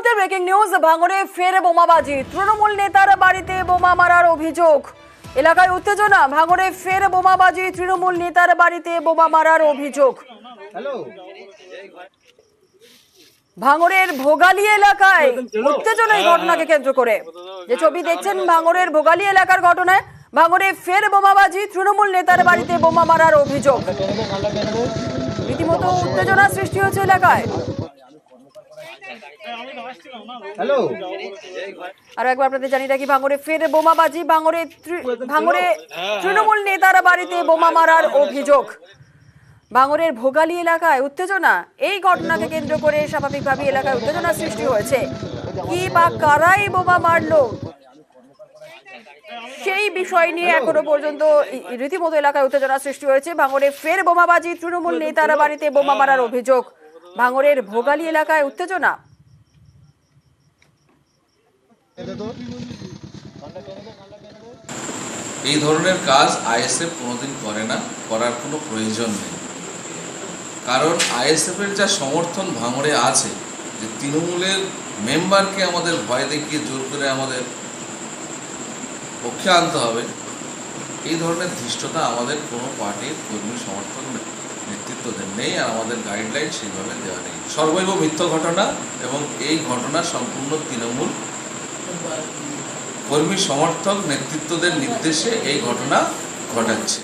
মুহূর্তে breaking news. ভাঙড়ে ফের বোমাবাজি, তৃণমূল নেতার বাড়িতে বোমা মারার অভিযোগ। এলাকায় উত্তেজনা, ভাঙড়ে ফের বোমাবাজি, তৃণমূল নেতার বাড়িতে বোমা মারার অভিযোগ। ভাঙড়ের ভোগালী এলাকায় উত্তেজনা এই ঘটনাকে কেন্দ্র করে। যে ছবি দেখছেন ভাঙড়ের ভোগালী এলাকার ঘটনায়, ভাঙড়ে ফের বোমাবাজি, তৃণমূল নেতার বাড়িতে বোমা মারার অভিযোগ। রীতিমতো উত্তেজনা সৃষ্টি হয়েছে এলাকায়। আর একবার আপনাদের জানি রাখি, ভাঙড়ে ফের বোমাবাজি, ভাঙড়ে তৃণমূল নেতার বাড়িতে বোমা মারার অভিযোগ। ভাঙড়ের ভোগালী এলাকায় উত্তেজনা, এই ঘটনাকে কেন্দ্র করে স্বাভাবিকভাবে এলাকায় উত্তেজনা সৃষ্টি হয়েছে। কি বা কারাই বোমা মারলো সেই বিষয় নিয়ে এখনো পর্যন্ত রীতিমতো এলাকায় উত্তেজনা সৃষ্টি হয়েছে। ভাঙড়ে ফের বোমাবাজি, তৃণমূল নেতার বাড়িতে বোমা মারার অভিযোগ। ভাঙড়ের ভোগালী এলাকায় উত্তেজনা। এই ধরনের কাজ আইএসএফ কোনোদিন করে না, করার কোনো প্রয়োজন নেই। কারণ আইএসএফের যা সমর্থন ভাঙড়ে আছে, যে তৃণমূলের মেম্বারকে আমাদের ভয় দেখিয়ে জোর করে আমাদের পক্ষে আনতে হবে, এই ধরনের ধৃষ্টতা আমাদের কোনো পার্টির কর্মী সমর্থন নেতৃত্বদের নেই, আর আমাদের গাইডলাইন সেইভাবে দেওয়া নেই। সর্বৈব মিথ্য ঘটনা, এবং এই ঘটনা সম্পূর্ণ তৃণমূল কর্মী সমর্থক নেতৃত্বদের নির্দেশে এই ঘটনা ঘটাচ্ছে।